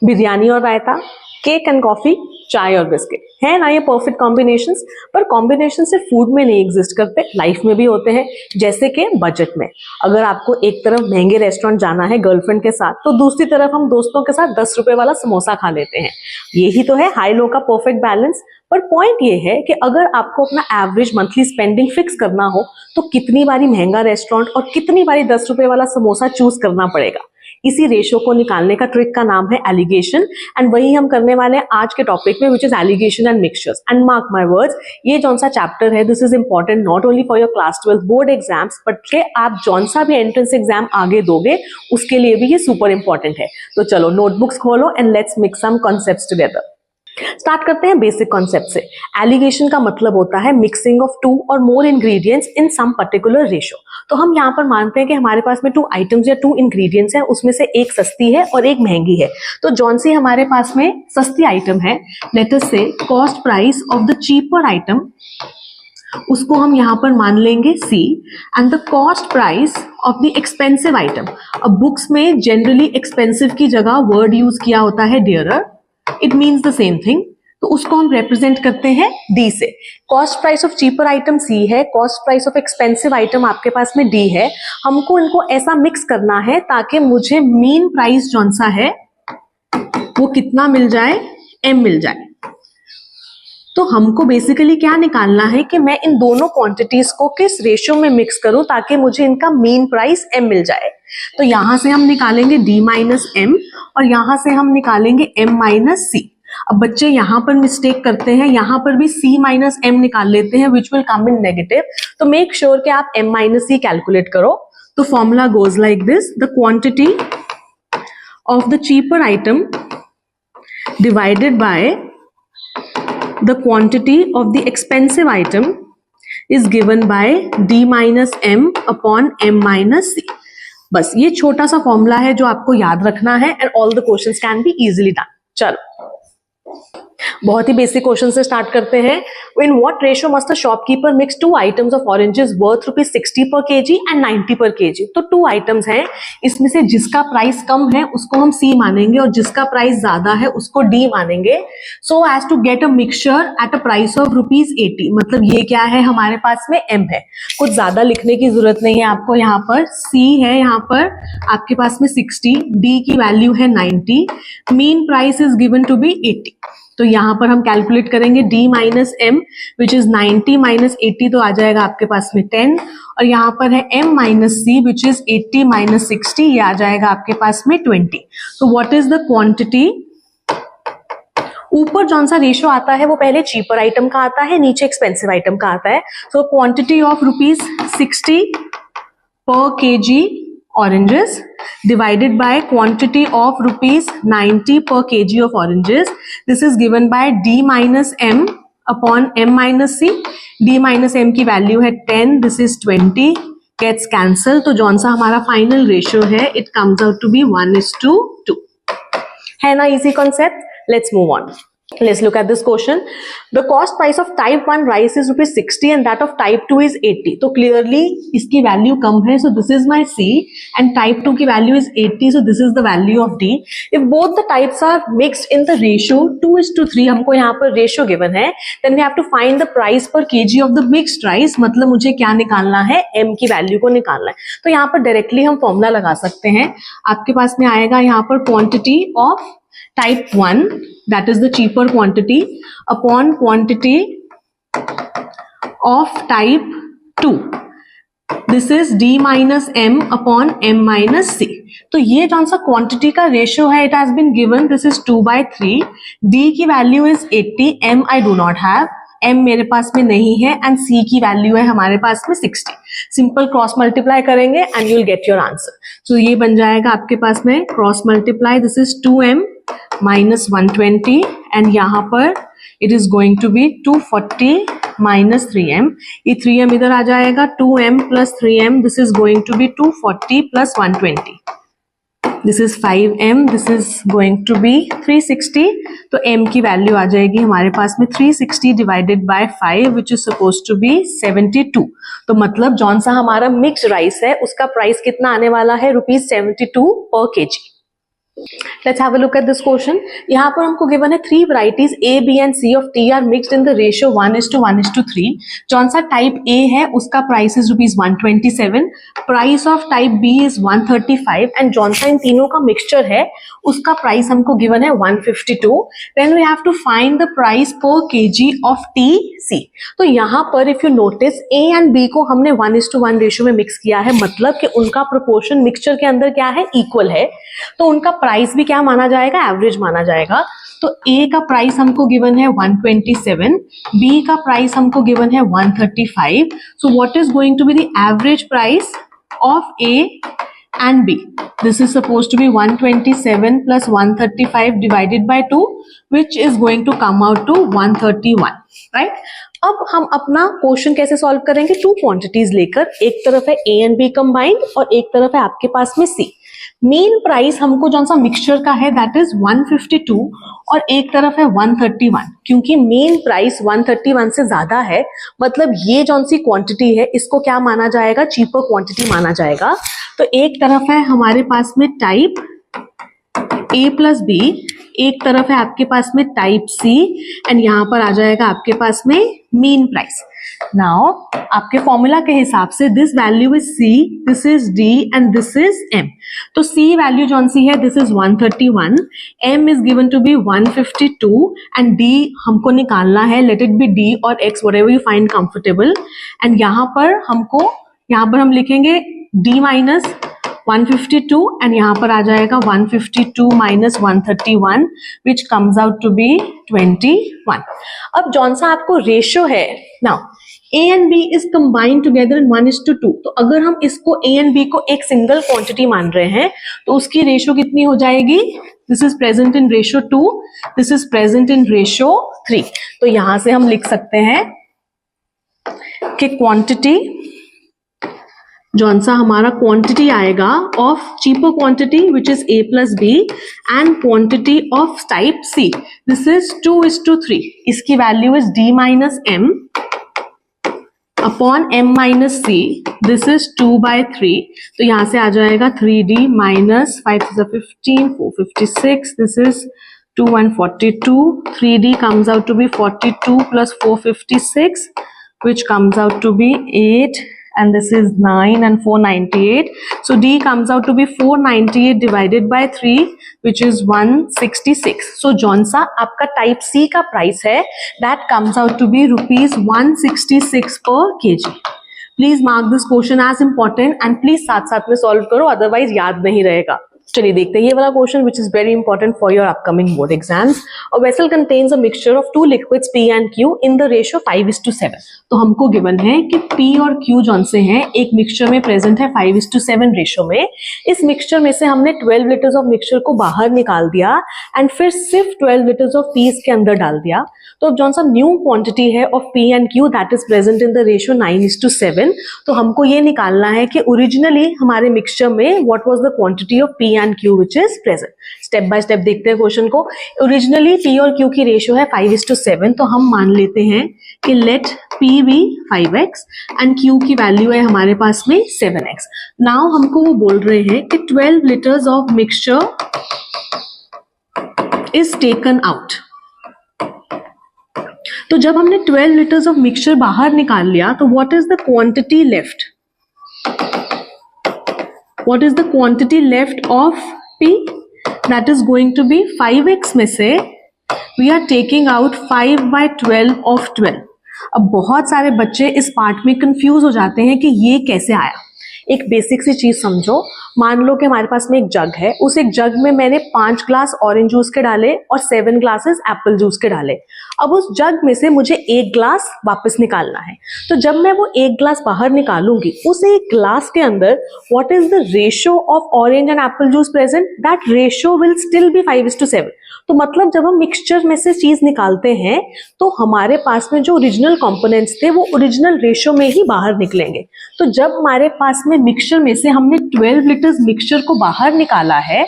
बिरयानी और रायता, cake and coffee, चाय और बिस्किट, है ना ये परफेक्ट कॉम्बिनेशंस। पर कॉम्बिनेशन सिर्फ फूड में नहीं एग्जिस्ट करते, लाइफ में भी होते हैं। जैसे कि बजट में, अगर आपको एक तरफ महंगे रेस्टोरेंट जाना है गर्लफ्रेंड के साथ, तो दूसरी तरफ हम दोस्तों के साथ 10 रुपए वाला समोसा खा लेते हैं। यही तो है हाई लो का परफेक्ट बैलेंस। पर पॉइंट ये है कि अगर आपको अपना एवरेज मंथली स्पेंडिंग फिक्स करना हो तो कितनी बारी महंगा रेस्टोरेंट और कितनी बारी 10 रुपए वाला समोसा चूज करना पड़ेगा। इसी रेशो को निकालने का ट्रिक का नाम है एलिगेशन, एंड वही हम करने वाले हैं आज के टॉपिक में, which is alligation and mixtures. And mark my words, ये जौन सा चैप्टर है this is important not only for your class 12 board exams, but के आप जौन सा भी एंट्रेंस एग्जाम आगे दोगे उसके लिए भी ये सुपर इंपॉर्टेंट है। तो चलो नोटबुक्स खोलो and let's mix some concepts together. Start करते हैं बेसिक कॉन्सेप्ट से। एलिगेशन का मतलब होता है मिक्सिंग ऑफ 2 और more ingredients in some particular ratio. तो हम यहाँ पर मानते हैं कि हमारे पास में 2 आइटम्स या 2 इंग्रेडिएंट्स हैं, उसमें से एक सस्ती है और एक महंगी है। तो जौन सी हमारे पास में सस्ती आइटम है, लेट अस से cost price of the cheaper item, उसको हम यहाँ पर मान लेंगे C, and the cost price of the expensive item. अब बुक्स में जनरली एक्सपेंसिव की जगह वर्ड यूज किया होता है dearer, it means the same thing, तो उसको हम रिप्रेजेंट करते हैं D से। Cost price of cheaper item C है, cost price of expensive item आपके पास में D है। हमको इनको ऐसा मिक्स करना है ताकि मुझे मीन प्राइस जौन सा है वो कितना मिल जाए, M मिल जाए। तो हमको बेसिकली क्या निकालना है कि मैं इन दोनों क्वांटिटीज को किस रेशियो में मिक्स करूं ताकि मुझे इनका मीन प्राइस M मिल जाए। तो यहां से हम निकालेंगे D माइनस M और यहां से हम निकालेंगे M माइनस C। अब बच्चे यहां पर मिस्टेक करते हैं, यहां पर भी C माइनस M निकाल लेते हैं which will come in negative. तो मेक श्योर कि आप M माइनस C कैलकुलेट करो। तो formula goes like this, the quantity of the cheaper item divided by the quantity of the expensive item is given by D minus M upon M minus C। बस ये छोटा सा formula है जो आपको याद रखना है and all the questions can be easily done. चलो बहुत ही बेसिक क्वेश्चन से स्टार्ट करते हैं। In what ratio must the shopkeeper mix 2 items of oranges worth ₹60 पर केजी एंड 90 पर केजी। तो 2 आइटम्स हैं, इसमें से जिसका प्राइस कम है उसको हम C मानेंगे और जिसका प्राइस ज्यादा है उसको D मानेंगे। So as to get a mixture at a price of ₹80। मतलब ये क्या है, हमारे पास में M है, कुछ ज्यादा लिखने की जरूरत नहीं है आपको। यहाँ पर C है, यहाँ पर आपके पास में 60, D की वैल्यू है 90, mean price is given to be 80। तो यहां पर हम कैलकुलेट करेंगे D minus M which is 90 minus 80, तो आ जाएगा आपके पास में 10, और यहां पर है M minus C which is 80 minus 60, ये आ जाएगा आपके पास में 20। तो व्हाट इज द क्वांटिटी, ऊपर जौन सा रेशियो आता है वो पहले चीपर आइटम का आता है, नीचे एक्सपेंसिव आइटम का आता है। सो क्वांटिटी ऑफ ₹60 पर KG oranges divided by quantity of ₹90 per kg of oranges. This is given by D minus M upon M minus C. D minus M की value है 10, this is 20, gets cancel। तो जौन सा हमारा final ratio है it comes out to be 1:2। है ना easy concept. Let's move on. Let's look at this question. The cost price of type 1 rice is ₹60 and that of type 2 is 80. तो clearly इसकी value कम है, so this is my C, and type 2 की value is 80, so this is the value of D. If both the types are mixed in the ratio 2:3, हमको यहाँ पर ratio given है, then we have to find the price per kg of the mixed rice। मतलब मुझे क्या निकालना है, M की वैल्यू को निकालना है। तो यहाँ पर डायरेक्टली हम फॉर्मूला लगा सकते हैं। आपके पास में आएगा यहाँ पर quantity of type 1, that is the cheaper quantity, upon quantity of type 2, this is D minus M upon M minus C। तो ये कौन सा क्वांटिटी का रेशियो है, it has been given, this is 2/3, D की value is 80, M I do not have, M मेरे पास में नहीं है, एंड C की वैल्यू है हमारे पास में 60। सिंपल क्रॉस मल्टीप्लाई करेंगे and you will get your answer. So ये बन जाएगा आपके पास में cross multiply, this is 2M minus 120, and यहाँ पर it is going to be 240 minus 3M। ये 3M इधर आ जाएगा, 2M plus 3M, this is going to be 240 plus 120, this is 5M, this is going to be 360। तो M की value आ जाएगी हमारे पास में 360 divided by 5 which is suppose to be 72। तो मतलब जौन सा हमारा मिक्स राइस है उसका प्राइस कितना आने वाला है, ₹72 पर KG. Let's have a look at this question. यहाँ पर हमको given है 3 varieties A, B and C of tea are mixed in the ratio 1:1:3. जौन सा type A है उसका price is ₹127, price of type B is 135 and जौन सा इन तीनों का mixture है उसका price हमको given है 152. Then we have to find the price per kg of tea C. तो यहाँ पर if you notice A and B को हमने 1:1 ratio में mix किया है, मतलब कि उनका proportion mixture के अंदर क्या है, equal है, तो उनका प्राइस भी क्या माना जाएगा, एवरेज माना जाएगा. तो ए का प्राइस हमको गिवन है 127, बी का प्राइस हमको गिवन है 135. So what is going to be the average price of A and B? This is suppose to be 127 plus 135 divided by 2, which is going to come out to 131, right? अब हम अपना question कैसे solve करेंगे? 2 quantities लेकर, एक तरफ है ए and B combined और एक तरफ है आपके पास में सी. मेन प्राइस हमको जौन सा मिक्सचर का है दैट इज 152 और एक तरफ है 131. क्योंकि मेन प्राइस 131 से ज्यादा है, मतलब ये जौन सी क्वांटिटी है इसको क्या माना जाएगा, चीपर क्वांटिटी माना जाएगा. तो एक तरफ है हमारे पास में टाइप A प्लस बी, एक तरफ है आपके पास में टाइप C एंड यहां पर आ जाएगा आपके पास में मीन प्राइस. नाउ आपके फॉर्मूला के हिसाब से this value is C, this is D and this is M. तो C वैल्यू जौन सी है this is 131, M is given to be 152 and D हमको निकालना है, लेट इट बी D और X whatever you find comfortable. And यहाँ पर हम लिखेंगे D माइनस 152 एंड यहाँ पर आ जाएगा 152 minus 131 which comes out to be 21. अब जौन सा आपको रेशियो है, now A and B is combined together in 1:2. तो अगर हम इसको A एंड B को एक सिंगल क्वांटिटी मान रहे हैं तो उसकी रेशियो कितनी हो जाएगी? This is present in ratio 2, this is present in ratio 3. तो यहां से हम लिख सकते हैं कि क्वांटिटी जौन सा हमारा क्वांटिटी आएगा of cheaper quantity which is A plus B and quantity of type C, this is 2:3. इसकी value is D minus M upon M minus C, this is 2/3. तो यहां से आ जाएगा 3D minus 5 is 15, 456, this is 2 1 42, 3D comes out to be 42 plus 456 which comes out to be 8 and this is 9 and 498. So D comes out to be 498 divided by 3 which is 166. So जौन सा आपका type C का price है that comes out to be ₹166 per kg. Please mark this question as important and please साथ साथ में solve करो, otherwise याद नहीं रहेगा. चलिए देखते हैं ये वाला question which is very important for your upcoming board exams. A vessel contains a mixture of 2 liquids P and Q in the ratio 5:7. तो हमको गिवन है कि P और Q जौन से हैं एक मिक्सचर में प्रेजेंट है 5:7 रेशियो में. इस मिक्सचर में से हमने 12 लीटर्स ऑफ मिक्सचर को बाहर निकाल दिया एंड फिर सिर्फ 12 लीटर्स ऑफ P इसके अंदर डाल दिया. तो अब जौन सा न्यू क्वांटिटी है of P and Q that is present in the ratio 9:7. तो हमको ये निकालना है कि ओरिजिनली हमारे मिक्सचर में what was the quantity of P and Q which is present. Step by step देखते हैं क्वेश्चन को. ओरिजिनली P और Q की रेशियो है 5:7. तो हम मान लेते हैं कि let P be 5x and Q की वैल्यू है हमारे पास में 7x. नाउ हमको वो बोल रहे हैं कि 12 litres of mixture is taken out. तो जब हमने 12 लीटर्स ऑफ मिक्सचर बाहर निकाल लिया तो what is the quantity left? What is the quantity left of P? That is going to be 5x में से we are taking out 5/12 of 12. अब बहुत सारे बच्चे इस पार्ट में कंफ्यूज हो जाते हैं कि ये कैसे आया. एक बेसिक सी चीज समझो, मान लो कि हमारे पास में एक जग है, उस एक जग में मैंने 5 ग्लास ऑरेंज जूस के डाले और 7 ग्लासेस एप्पल जूस के डाले. अब उस जग में से मुझे 1 ग्लास वापस निकालना है. तो जब मैं वो 1 ग्लास बाहर निकालूंगी, उस एक ग्लास के अंदर what is the ratio of orange and Apple juice present? That ratio will still be 5:7. तो मतलब जब हम मिक्सचर में से चीज निकालते हैं तो हमारे पास में जो ओरिजिनल कंपोनेंट्स थे वो ओरिजिनल रेशियो में ही बाहर निकलेंगे. तो जब हमारे पास में मिक्सचर में से हमने 12 लीटर्स मिक्सचर को बाहर निकाला है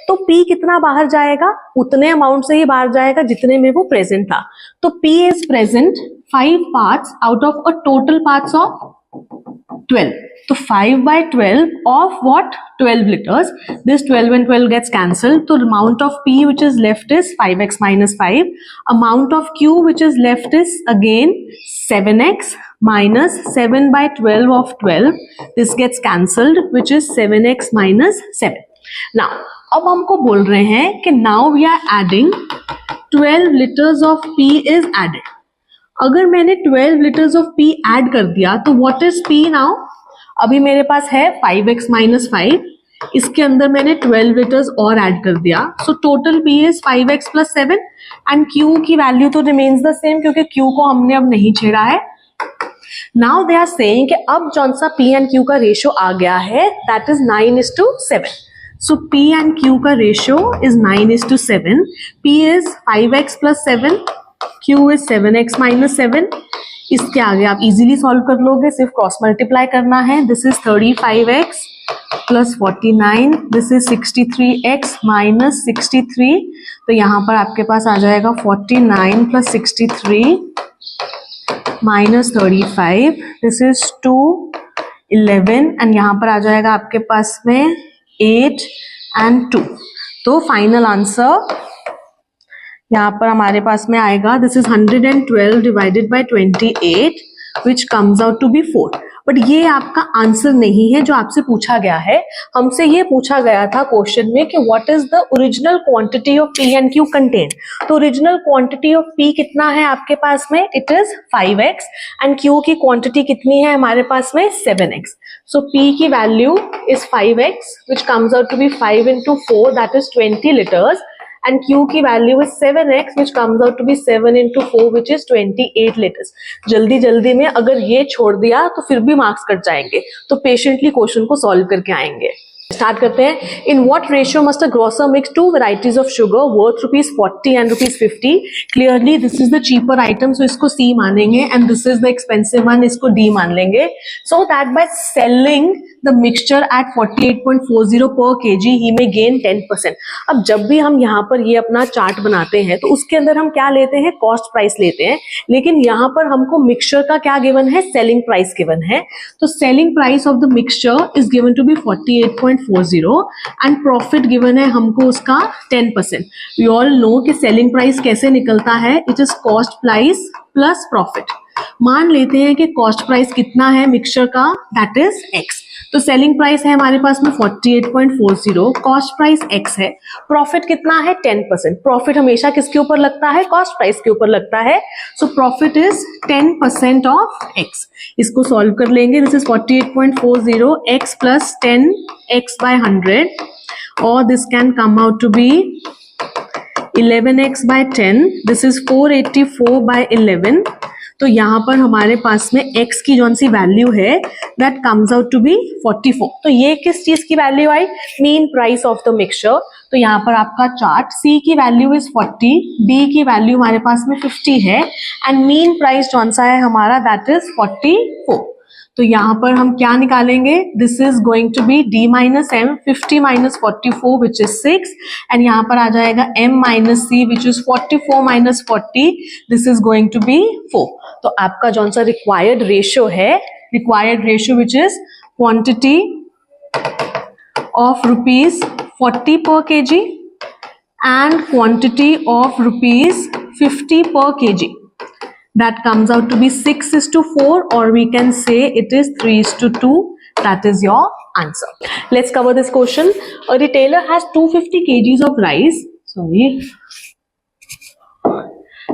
तो P कितना बाहर जाएगा? उतने अमाउंट से ही बाहर जाएगा जितने में वो प्रेजेंट था. तो P is present 5 parts out of a total parts of 12. तो 5/12 of what? 12 liters. This 12 and 12 gets cancelled. So the amount of P which is left is 5x minus 5. Amount of Q which is left is again 7x minus 7/12 of 12. This gets cancelled, which is 7x minus 7. Now, अब हमको बोल रहे हैं कि now we are adding 12 liters of P is added. अगर मैंने 12 liters of P add कर दिया तो what is P now? अभी मेरे पास है 5x minus 5, इसके अंदर मैंने 12 liters और ऐड कर दिया, so total P is 5x plus 7 and Q की वैल्यू तो रिमेन्स द सेम क्योंकि Q को हमने अब नहीं छेड़ा है. नाउ दे आर सेइंग कि अब जौन सा P एंड Q का रेशियो आ गया है that is 9:7. So P and Q का ratio is 9:7. P is 5x plus 7, Q is 7x minus 7. इसके आगे आप इजीली सॉल्व कर लोगे, सिर्फ क्रॉस मल्टीप्लाई करना है. This is 35x plus 49. This is 63x minus 63. तो यहाँ पर आपके पास आ जाएगा 49 plus 63 minus 35. This is 211 and यहाँ पर आ जाएगा आपके पास में 8 and 2. तो फाइनल आंसर यहाँ पर हमारे पास में आएगा this is 112 divided by 28 which comes out to be 4. But ये आपका आंसर नहीं है जो आपसे पूछा गया है. हमसे ये पूछा गया था क्वेश्चन में कि what is the original quantity of P and Q contain. तो ओरिजिनल क्वांटिटी ऑफ P कितना है आपके पास में? It is 5x and Q की क्वांटिटी कितनी है हमारे पास में? 7x. So P की value is 5x which comes out to be 5 into 4 that is 20 liters and Q की value is 7x which comes out to be 7 into 4 which is 28 liters. जल्दी जल्दी में अगर ये छोड़ दिया तो फिर भी मार्क्स कट जाएंगे, तो पेशेंटली क्वेश्चन को सॉल्व करके आएंगे. स्टार्ट करते हैं. In what ratio must a grocer mix 2 varieties of sugar worth ₹40 and ₹50? Clearly this is the cheaper item, so इसको C मानेंगे and this is the expensive one, इसको D मान लेंगे. So that by selling the mixture at 48.40 per kg ही में gain 10%. अब जब भी हम यहाँ पर ये अपना चार्ट बनाते हैं तो उसके अंदर हम क्या लेते हैं? कॉस्ट प्राइस लेते हैं, लेकिन यहाँ पर हमको मिक्सचर का क्या गिवन है? सेलिंग प्राइस गिवन है. तो selling price of the mixture is given to be 48.40 and profit given है हमको उसका 10%. वी ऑल नो कि सेलिंग प्राइस कैसे निकलता है? It is cost price plus profit. मान लेते हैं कि कॉस्ट प्राइस कितना है मिक्सचर का? That is x. तो सेलिंग प्राइस है हमारे पास में 48.40, कॉस्ट प्राइस x है, प्रॉफिट कितना है? 10%. प्रॉफिट हमेशा किसके ऊपर लगता है? कॉस्ट प्राइस के ऊपर लगता है. सो प्रॉफिट इज 10% ऑफ x. इसको सॉल्व कर लेंगे. This is 48.40 x plus 10x by 100 और this can come out to be 11x by 10. This is 484 by 11. तो यहाँ पर हमारे पास में x की जौन सी वैल्यू है that comes out to be 44. तो ये किस चीज की वैल्यू आई? Mean price of the mixture. तो यहाँ पर आपका चार्ट C की वैल्यू इज 40, D की वैल्यू हमारे पास में 50 है एंड मीन प्राइस जौन सा है हमारा दैट इज 44. तो यहाँ पर हम क्या निकालेंगे? This is going to be D minus M, 50 minus 44 which is 6 and यहाँ पर आ जाएगा M minus C which is 44 minus 40. This is going to be 4. तो आपका जौन सा रिक्वायर्ड रेशियो है, required ratio which is quantity of ₹40 per kg and quantity of ₹50 per kg. That comes out to be 6:4 or we can say it is 3:2. That is your answer. Let's cover this question. A retailer has 250 kgs of rice.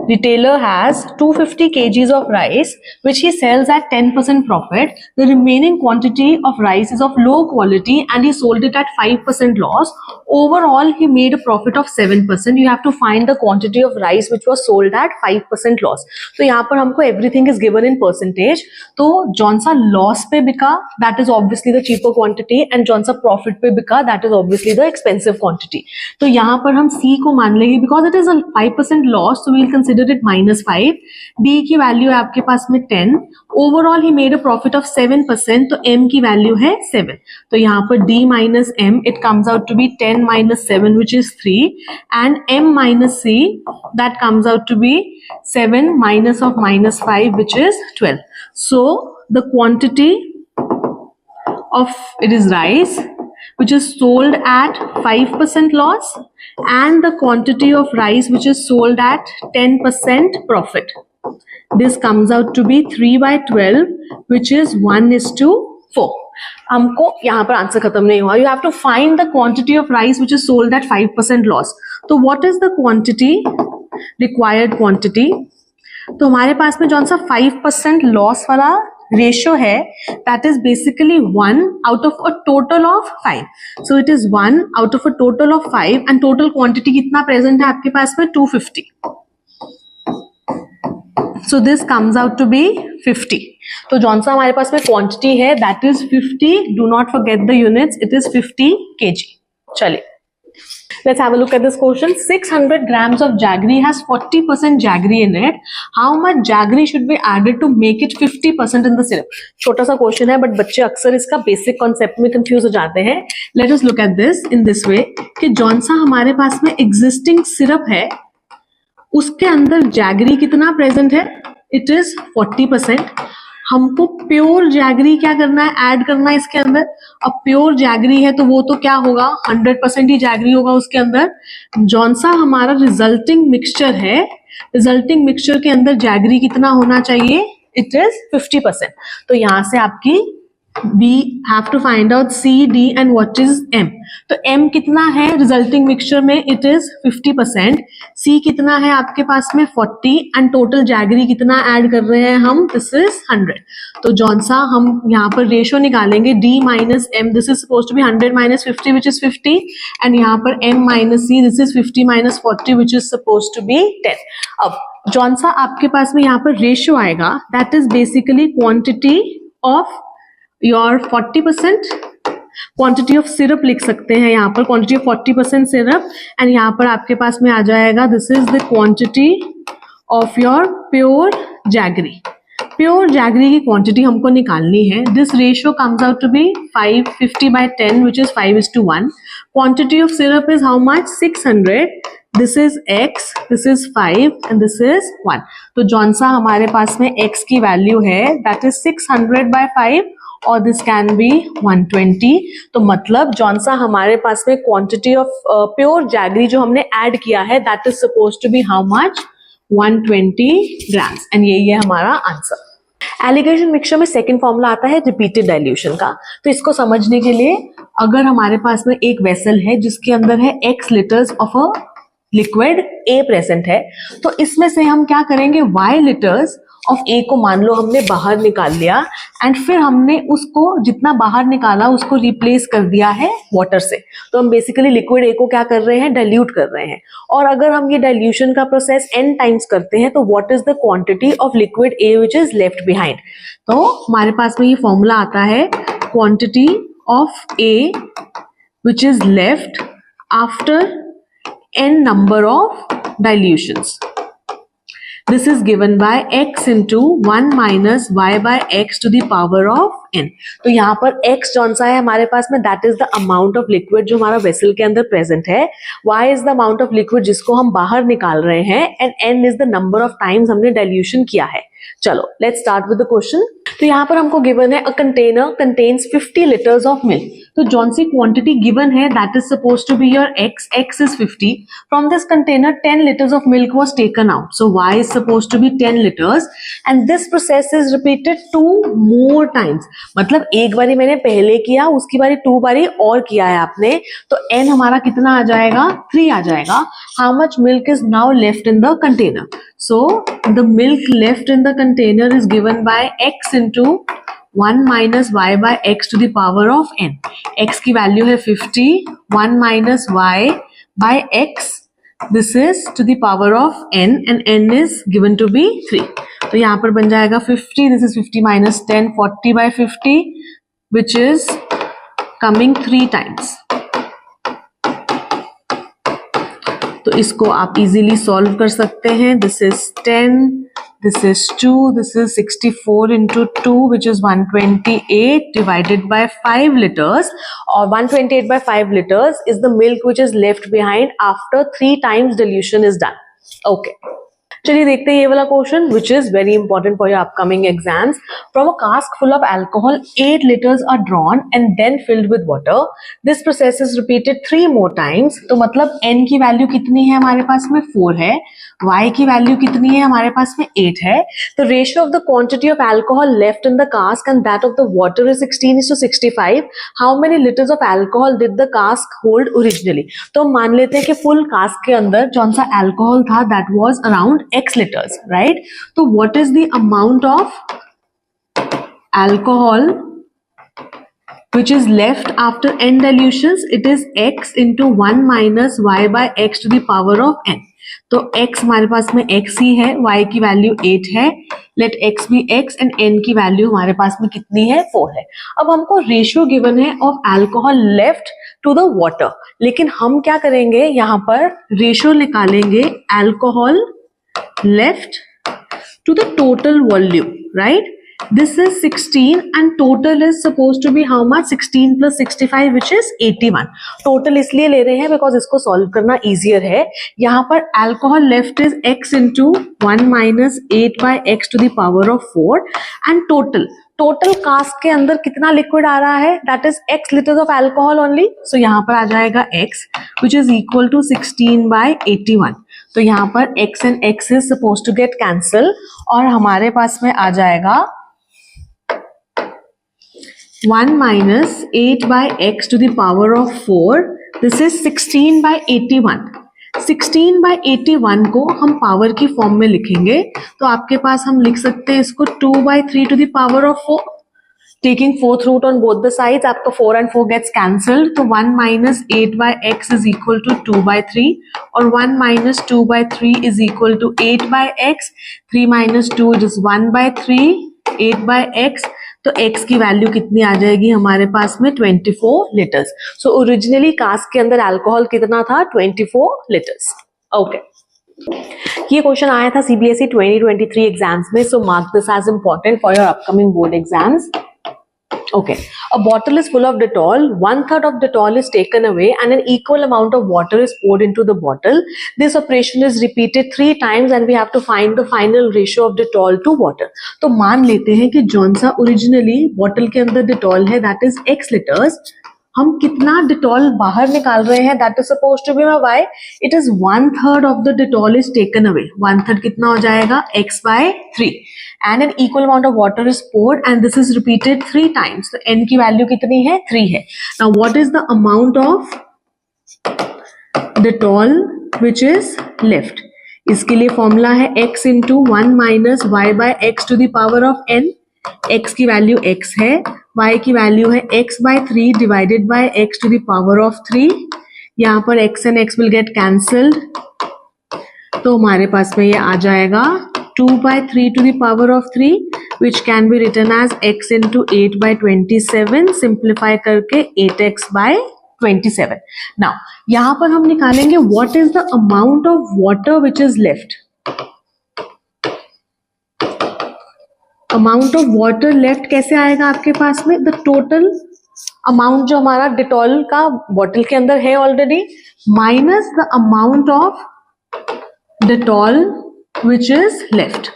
Retailer has 250 kgs of rice which he sells at 10% profit. The remaining quantity of rice is of low quality and he sold it at 5% loss. Overall, he made a profit of 7%. You have to find the quantity of rice which was sold at 5% loss. तो यहाँ पर हमको everything is given in percentage. तो जौन सा loss पे बिका that is obviously the cheaper quantity and जौन सा profit पे बिका that is obviously the expensive quantity. तो यहाँ पर हम C को मान लेंगे because it is a 5% loss, so we'll consider it -5. D की वैल्यू है आपके पास में 10. Overall he made a profit of 7%, तो M की वैल्यू है 7. तो यहाँ पर D minus M it comes out to be 10 minus 7 which is 3 and M minus C that comes out to be 7 minus of -5 which is 12. So the quantity it is rice which is sold at 5% loss and the quantity of rice which is sold at 10% profit. This comes out to be 3/12 which is 1:4. हमको यहाँ पर answer खत्म नहीं हुआ. You have to find the quantity of rice which is sold at 5% loss. तो what is the quantity, required quantity? तो हमारे पास में जौन सा 5% लॉस वाला रेशियो है that is basically 1 out of a total of 5. So it is 1 out of a total of 5 and total quantity कितना प्रेजेंट है आपके पास में 250. So this comes out to be 50. तो जौन सा हमारे पास में क्वांटिटी है that is 50. Do not forget the units, it is 50 kg. चलिए let's have a look at this question. 600 grams of jaggery has 40% jaggery in it. How much jaggery should be added to make it 50% in the syrup? छोटा सा question है but बच्चे अक्सर इसका basic concept में confuse हो जाते हैं. Let us look at this in this way कि जौन सा हमारे पास में एग्जिस्टिंग सिरप है उसके अंदर जैगरी कितना प्रेजेंट है, इट इज 40%. हमको प्योर जैगरी क्या करना है, ऐड करना है इसके अंदर. अब प्योर जैगरी है तो वो तो क्या होगा, 100% ही जैगरी होगा उसके अंदर. जौन सा हमारा रिजल्टिंग मिक्सचर है, रिजल्टिंग मिक्सचर के अंदर जैगरी कितना होना चाहिए, इट इज 50%. तो यहां से आपकी we have to find out C, D and what is M. तो M कितना है रिजल्टिंग मिक्सचर में, इट इज 50%. C कितना है आपके पास में 40 एंड टोटल जैगरी कितना ऐड कर रहे हैं हम, दिस इज 100. तो जौन सा हम यहाँ पर रेशियो निकालेंगे D minus M, this is suppose to be 100 minus 50 which is 50 and यहाँ पर M minus C, this is 50 minus 40 which is suppose to be 10. अब जौन सा आपके पास में यहाँ पर रेशियो आएगा that is basically quantity of your 40%, quantity of syrup लिख सकते हैं यहाँ पर, क्वांटिटी ऑफ 40% सिरप एंड यहाँ पर आपके पास में आ जाएगा this is the quantity of your pure jaggery. Pure jaggery की क्वांटिटी हमको निकालनी है. This ratio comes out to be 550/10 which is 5:1. Quantity of syrup is how much, 600. This is x, this is 5 and this is 1. तो जौन सा हमारे पास में x की वैल्यू है दैट इज 600/5 और दिस कैन बी 120. तो मतलब जौन सा हमारे पास में क्वांटिटी ऑफ प्योर जैगरी जो हमने ऐड किया है that is suppose to be how much, 120 grams and ये हमारा आंसर. एलिगेशन मिक्सचर में सेकंड फॉर्मूला आता है रिपीटेड डाइल्यूशन का. तो इसको समझने के लिए अगर हमारे पास में एक वेसल है जिसके अंदर है x litres of a liquid A present है, तो इसमें से हम क्या करेंगे, y लीटर्स ऑफ A को मान लो हमने बाहर निकाल लिया एंड फिर हमने उसको जितना बाहर निकाला उसको रिप्लेस कर दिया है वाटर से. तो हम बेसिकली लिक्विड A को क्या कर रहे हैं, डाइल्यूट कर रहे हैं. और अगर हम ये डाइल्यूशन का प्रोसेस n टाइम्स करते हैं तो what is the quantity of liquid A which is left behind. तो हमारे पास में ये फॉर्मूला आता है quantity of A which is left after n number of dilutions. This is given by x into 1 minus y by x to the power of n. तो यहाँ पर x जौन सा है हमारे पास में that is the amount of liquid जो हमारा वेसल के अंदर प्रेजेंट है. y is the amount of liquid जिसको हम बाहर निकाल रहे हैं and n is the number of times हमने डाइल्यूशन किया है. चलो let's start with the question. तो यहाँ पर हमको गिवन है a container contains 50 litres of milk. तो जौन सी क्वांटिटी गिवन है that is suppose to be your x is 50. From this container 10 litres of milk was taken out, so y is suppose to be 10 litres and this process is repeated 2 more times. मतलब एक बारी मैंने पहले किया, उसकी बारी 2 बारी और किया है आपने, तो n हमारा कितना आ जाएगा, 3 आ जाएगा. How much milk is now left in the container. So the milk left in the container is given by x into 1 minus y by x to the power of n. x की value है 50, 1 minus y by x, this is to the power of n and n is given to be 3. तो यहाँ पर बन जाएगा 50, this is 50 minus 10, 40/50 which is coming 3 times. तो इसको आप इजीली सॉल्व कर सकते हैं. This is 10, this is 2, this is 64 into 2 which is 128 divided by 5 liters, or 128/5 liters is the milk which is left behind after 3 times dilution is done. Okay. चलिए देखते हैं ये वाला question which is very important for your upcoming exams. From a cask full of alcohol 8 liters are drawn and then filled with water. This process is repeated 3 more times. तो मतलब n की value कितनी है हमारे पास में 4 है, y की वैल्यू कितनी है हमारे पास में 8 है. The ratio of the quantity of alcohol left in the cask and that of the water is 16:65. How many liters of alcohol did the cask hold originally? तो हम मान लेते हैं कि फुल cask के अंदर कौन सा alcohol था, that was around x liters, right? तो what is the amount of alcohol which is left after n dilutions? It is x into 1 minus y by x to the power of n. तो x हमारे पास में x ही है, y की value 8 है, let x भी x and n की value हमारे पास में कितनी है 4 है. अब हमको रेशियो गिवन है of alcohol left to the water, लेकिन हम क्या करेंगे यहाँ पर रेशियो निकालेंगे alcohol left to the total volume, right? This is 16 and total is supposed to be how much? 16 plus 65 which is 81. Total इसलिए ले रहे हैं because इसको solve करना easier है. यहाँ पर alcohol left is x into 1 minus 8 by x to the power of 4 and total cask के अंदर कितना लिक्विड आ रहा है? That is x liters of alcohol only. So यहाँ पर आ जाएगा x which is equal to 16 by 81. तो यहाँ पर x and x is supposed to get cancel और हमारे पास में आ जाएगा 1 minus 8 by x to the power of 4. This is 16 by 81. 16 by 81 को हम पावर की फॉर्म में लिखेंगे तो आपके पास हम लिख सकते हैं इसको 2 by 3 to the power of 4. Taking fourth root on both the sides, आपका 4 and 4 gets cancelled. तो 1 minus 8 by x is equal to 2 by 3 और 1 minus 2 by 3 is equal to 8 by x. 3 minus 2 is 1 by 3, 8 by x. तो x की value कितनी आ जाएगी हमारे पास में 24 लीटर्स. सो ओरिजिनली कास्क के अंदर अल्कोहल कितना था 24 लीटर्स. ओके, ये क्वेश्चन आया था सीबीएसई 2023 एग्जाम्स में. So mark this as important for your upcoming board exams. Okay, a bottle is full of Dettol. 1/3 of Dettol is taken away and an equal amount of water is poured into the bottle. This operation is repeated 3 times and we have to find the final ratio of Dettol to water. तो मान लेते हैं कि जौन सा originally bottle के अंदर Dettol है that is x liters. हम कितना डिटॉल बाहर निकाल रहे हैं that is suppose to be my y. It is 1/3 of the Dettol is taken away. 1/3 कितना हो जाएगा x by 3 and an equal amount of water is poured and this is repeated 3 times. तो n की value कितनी है 3 है. Now what is the amount of Dettol which is left? इसके लिए फॉर्मूला है x into 1 minus y by x to the power of n. x की value x है, y की वैल्यू है x by 3 divided by x to the power of 3. यहाँ पर x and x will get cancelled तो हमारे पास में ये आ जाएगा 2 by 3 to the power of 3 which can be written as x into 8 by 27. Simplify करके 8x by 27. नाउ यहाँ पर हम निकालेंगे what is the amount of water which is left. Amount of water left कैसे आएगा आपके पास में? द टोटल अमाउंट जो हमारा डिटॉल का बॉटल के अंदर है already minus the amount of Dettol which is left.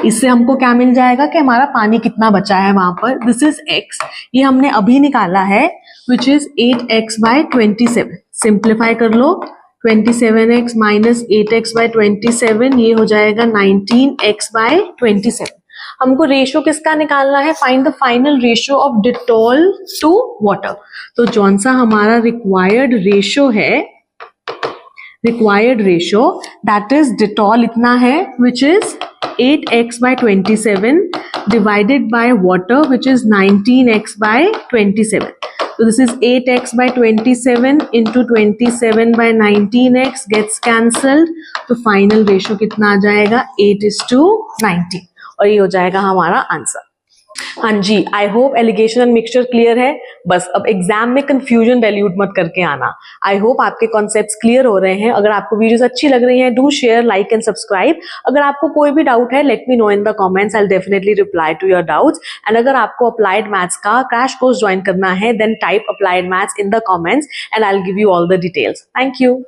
इससे हमको क्या मिल जाएगा कि हमारा पानी कितना बचा है वहां पर. दिस इज x, ये हमने अभी निकाला है which is 8x by 27. Simplify कर लो 27x माइनस 8x by 27 ये हो जाएगा 19x by 27. हमको रेशियो किसका निकालना है? Find the final ratio of Dettol to water. तो जौन सा हमारा रिक्वायर्ड रेशियो है, required ratio that is Dettol इतना है which is 8x by 27 divided by water which is 19x by 27. So this is 8x by 27 into 27 by 19x gets cancelled. तो final ratio कितना आ जाएगा 8:19 और ये हो जाएगा हमारा आंसर. हाँ जी, I hope alligation and mixture clear है. बस अब एग्जाम में कंफ्यूजन डाइल्यूट मत करके आना. आई होप आपके कॉन्सेप्ट्स क्लियर हो रहे हैं. अगर आपको वीडियोस अच्छी लग रही हैं do share, like and subscribe. अगर आपको कोई भी डाउट है let me know in the comments, I will definitely reply to your doubts. And अगर आपको अप्लाइड मैथ्स का क्रैश कोर्स ज्वाइन करना है then type applied maths in the comments and I will give you all the details. Thank you.